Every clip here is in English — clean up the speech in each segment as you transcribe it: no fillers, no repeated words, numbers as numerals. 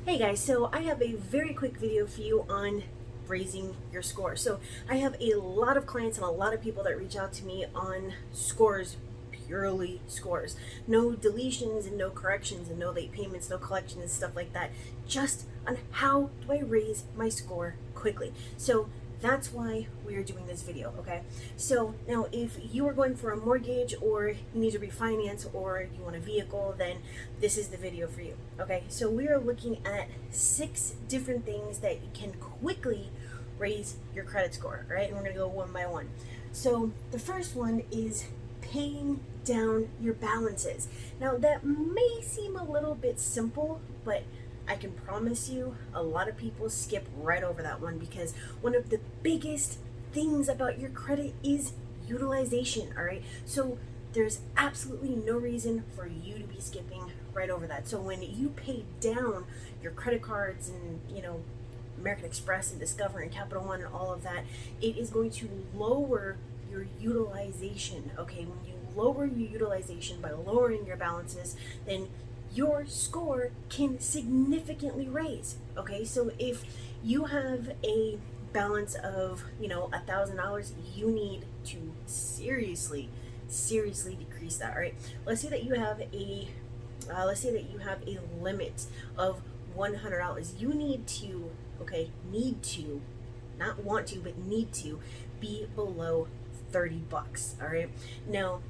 Hey guys, so I have a very quick video for you on raising your score. So I have a lot of clients and a lot of people that reach out to me on scores, purely scores. No deletions and no corrections and no late payments, no collections and stuff like that. Just on how do I raise my score quickly. So that's why we're doing this video, okay? So now if you are going for a mortgage or you need to refinance or you want a vehicle, then this is the video for you, okay? So we are looking at 6 different things that you can quickly raise your credit score, right? And we're gonna go one by one. So the first one is paying down your balances. Now that may seem a little bit simple, but I can promise you a lot of people skip right over that one because one of the biggest things about your credit is utilization, all right? So there's absolutely no reason for you to be skipping right over that. So when you pay down your credit cards and, American Express and Discover and Capital One and all of that, it is going to lower your utilization, okay? When you lower your utilization by lowering your balances, then your score can significantly raise, okay? So if you have a balance of, $1,000, you need to seriously decrease that, all right? Let's say that you have a limit of $100. You need to, not want to, but need to be below $30, all right? Now,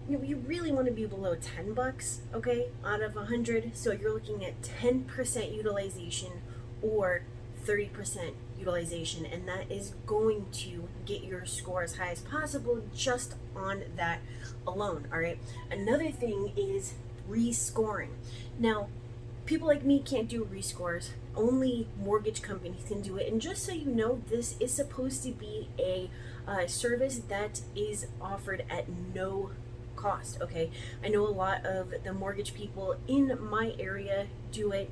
you really want to be below $10, okay, out of 100. So you're looking at 10% utilization or 30% utilization, and that is going to get your score as high as possible just on that alone, all right? Another thing is rescoring. Now, people like me can't do rescores. Only mortgage companies can do it. And just so you know, this is supposed to be a service that is offered at no cost, okay? I know a lot of the mortgage people in my area do it.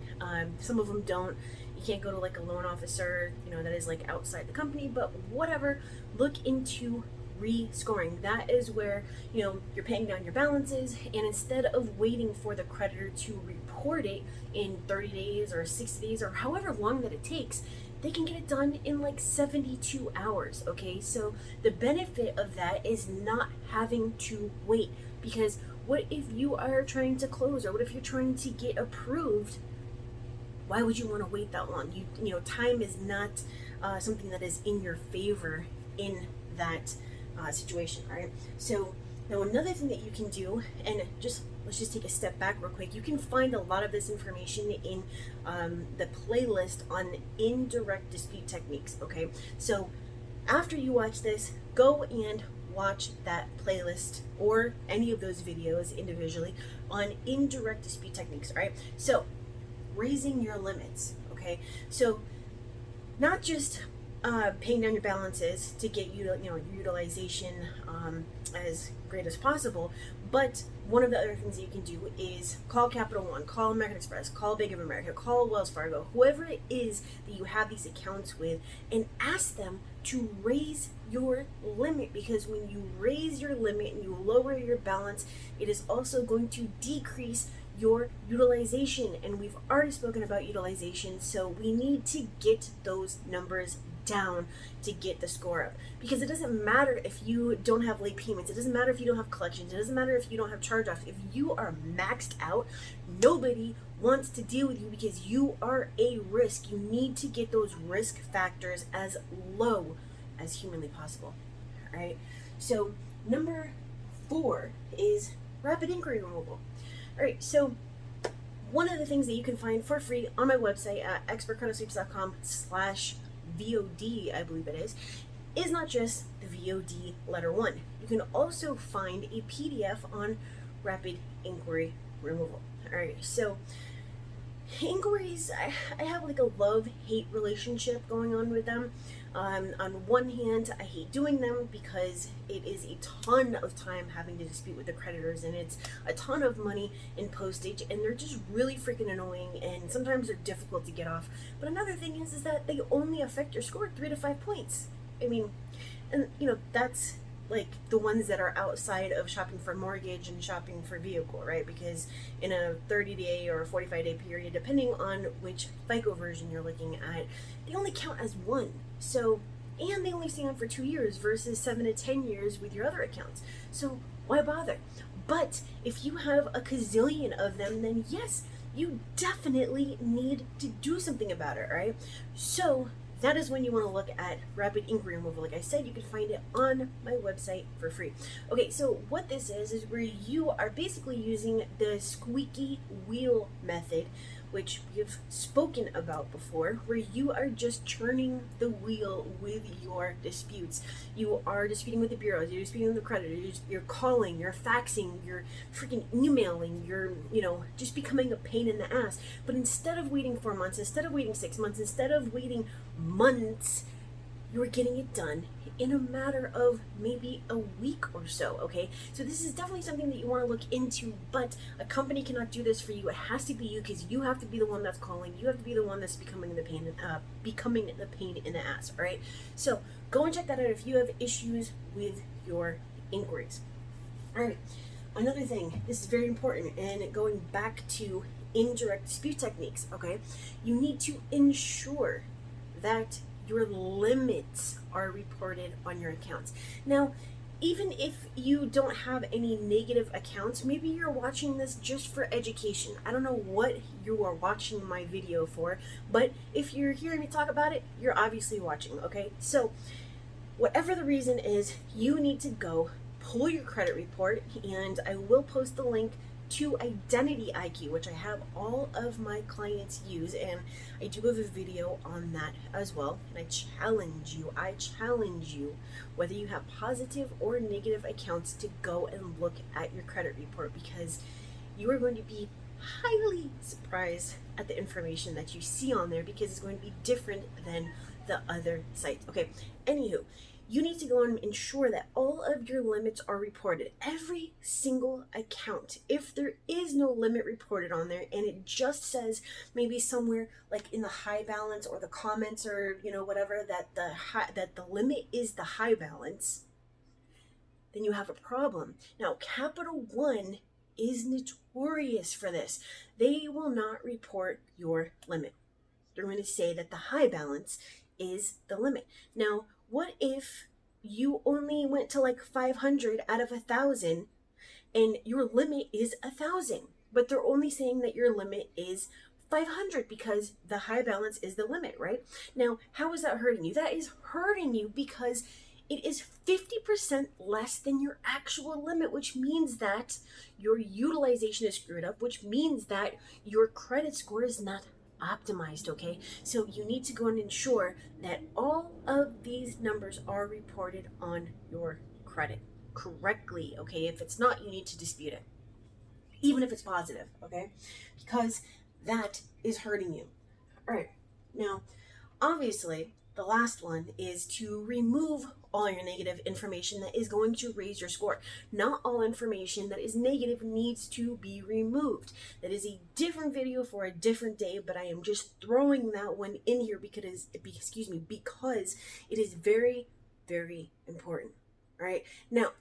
Some of them don't. You can't go to like a loan officer, that is like outside the company, but whatever. Look into rescoring. That is where, you're paying down your balances, and instead of waiting for the creditor to report it in 30 days or 60 days or however long that it takes, they can get it done in like 72 hours, okay? So the benefit of that is not having to wait, because what if you are trying to close, or what if you're trying to get approved? Why would you want to wait that long? Time is not something that is in your favor in that situation, all right? So now another thing that you can do, and let's just take a step back real quick. You can find a lot of this information in the playlist on indirect dispute techniques, okay? So after you watch this, go and watch that playlist or any of those videos individually on indirect dispute techniques, all right? So raising your limits, okay? So not just paying down your balances to get your utilization as great as possible, but one of the other things that you can do is call Capital One, call American Express, call Bank of America, call Wells Fargo, whoever it is that you have these accounts with, and ask them to raise your limit, because when you raise your limit and you lower your balance, it is also going to decrease your utilization. And we've already spoken about utilization, so we need to get those numbers down to get the score up, because it doesn't matter if you don't have late payments, it doesn't matter if you don't have collections, it doesn't matter if you don't have charge-offs. If you are maxed out, nobody wants to deal with you because you are a risk. You need to get those risk factors as low as humanly possible, all right? So number 4 is rapid inquiry removal. All right, so one of the things that you can find for free on my website at expertcreditsweeps.com/VOD, I believe it is not just the VOD letter 1. You can also find a PDF on rapid inquiry removal. All right, so inquiries, I have like a love-hate relationship going on with them. On one hand, I hate doing them because it is a ton of time having to dispute with the creditors, and it's a ton of money in postage, and they're just really freaking annoying, and sometimes they're difficult to get off. But another thing is that they only affect your score 3 to 5 points. I mean, and that's like the ones that are outside of shopping for mortgage and shopping for vehicle, right? Because in a 30-day or a 45-day period, depending on which FICO version you're looking at, they only count as one. So, and they only stay on for 2 years versus 7 to 10 years with your other accounts. So why bother? But if you have a gazillion of them, then yes, you definitely need to do something about it, right? So that is when you want to look at rapid inquiry removal. Like I said, you can find it on my website for free. Okay, so what this is where you are basically using the squeaky wheel method, which we've spoken about before, where you are just turning the wheel with your disputes. You are disputing with the bureaus, you're disputing with the creditors, you're calling, you're faxing, you're freaking emailing, you're, just becoming a pain in the ass. But instead of waiting 4 months, instead of waiting 6 months, instead of waiting months, you're getting it done in a matter of maybe a week or so, okay? So this is definitely something that you want to look into, but a company cannot do this for you. It has to be you, because you have to be the one that's calling. You have to be the one that's becoming the pain in the ass, all right? So go and check that out if you have issues with your inquiries. All right, another thing, this is very important, and going back to indirect dispute techniques, okay? You need to ensure that your limits are reported on your accounts. Now, even if you don't have any negative accounts, maybe you're watching this just for education. I don't know what you are watching my video for, but if you're hearing me talk about it, you're obviously watching, okay? So whatever the reason is, you need to go pull your credit report, and I will post the link to Identityiq, which I have all of my clients use, and I do have a video on that as well. And I challenge you, whether you have positive or negative accounts, to go and look at your credit report, because you are going to be highly surprised at the information that you see on there, because it's going to be different than the other sites. Okay, anywho, you need to go and ensure that all of your limits are reported. Every single account. If there is no limit reported on there, and it just says maybe somewhere like in the high balance or the comments, or whatever, that the limit is the high balance, then you have a problem. Now, Capital One is notorious for this. They will not report your limit. They're going to say that the high balance is the limit. Now, what if you only went to like 500 out of 1,000, and your limit is 1,000, but they're only saying that your limit is 500 because the high balance is the limit, right? Now, how is that hurting you? That is hurting you because it is 50% less than your actual limit, which means that your utilization is screwed up, which means that your credit score is not optimized, okay? So you need to go and ensure that all of these numbers are reported on your credit correctly, okay? If it's not, you need to dispute it, even if it's positive, okay? Because that is hurting you. All right, now, obviously, the last one is to remove all your negative information that is going to raise your score. Not all information that is negative needs to be removed. That is a different video for a different day, but I am just throwing that one in here because it is very, very important. All right. Now,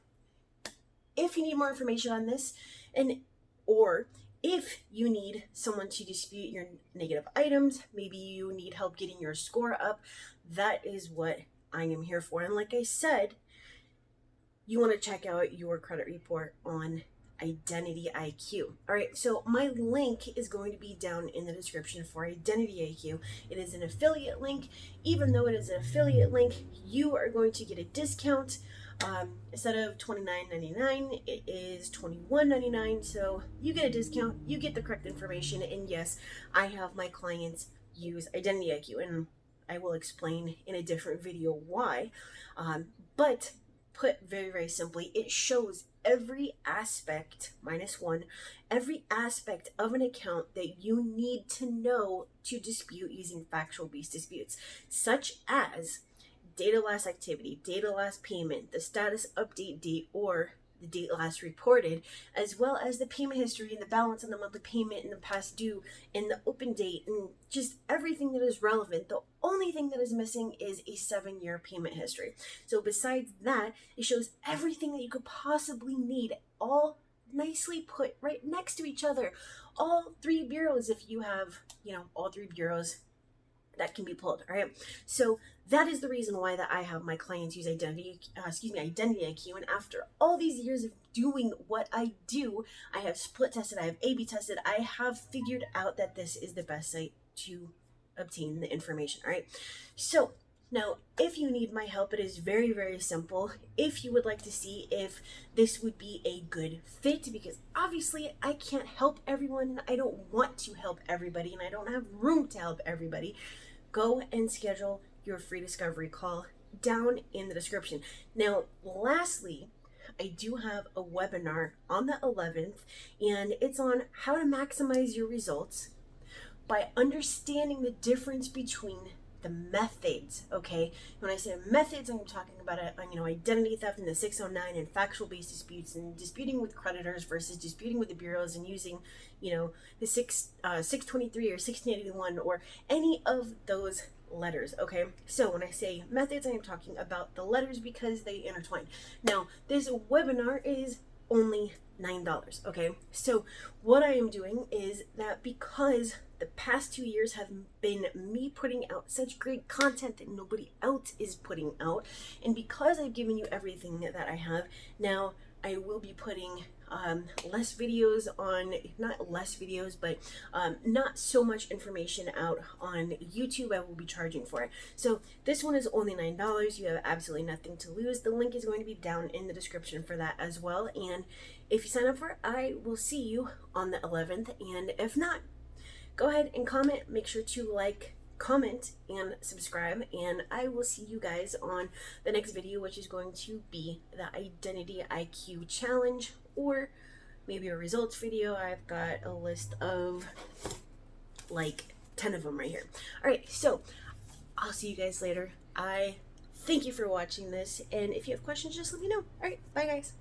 if you need more information on this, or if you need someone to dispute your negative items, maybe you need help getting your score up, that is what I am here for. And like I said, you want to check out your credit report on Identityiq. All right, so my link is going to be down in the description for Identityiq. It is an affiliate link. Even though it is an affiliate link, you are going to get a discount. Instead of $29.99, it is $21.99. So you get a discount, you get the correct information, and yes, I have my clients use Identityiq, and I will explain in a different video why. But put very, very simply, it shows every aspect, every aspect of an account that you need to know to dispute using factual-based disputes, such as data last activity, data last payment, the status update date, or the date last reported, as well as the payment history and the balance on the monthly payment and the past due and the open date and just everything that is relevant. The only thing that is missing is a 7-year payment history. So besides that, it shows everything that you could possibly need, all nicely put right next to each other. All 3 bureaus, if you have, all 3 bureaus that can be pulled. All right. So that is the reason why that I have my clients use Identityiq. And after all these years of doing what I do, I have split tested, I have A/B tested, I have figured out that this is the best site to obtain the information. All right. So now, if you need my help, it is very, very simple. If you would like to see if this would be a good fit, because obviously I can't help everyone, and I don't want to help everybody, and I don't have room to help everybody, go and schedule your free discovery call down in the description. Now, lastly, I do have a webinar on the 11th, and it's on how to maximize your results by understanding the difference between the methods. Okay, when I say methods, I'm talking about identity theft and the 609 and factual based disputes and disputing with creditors versus disputing with the bureaus and using the 623 or 1681 or any of those letters. Okay, so when I say methods, I am talking about the letters because they intertwine. Now, this webinar is only $9. Okay, so what I am doing is that because the past 2 years have been me putting out such great content that nobody else is putting out, and because I've given you everything that I have, now I will be putting less videos on, not less videos, but not so much information out on YouTube. I will be charging for it. So this one is only $9. You have absolutely nothing to lose. The link is going to be down in the description for that as well. And if you sign up for it, I will see you on the 11th. And if not, go ahead and comment. Make sure to like, comment, and subscribe, and I will see you guys on the next video, which is going to be the Identityiq challenge, or maybe a results video. I've got a list of like 10 of them right here. All right, so I'll see you guys later. I thank you for watching this, and if you have questions, just let me know. All right, bye guys.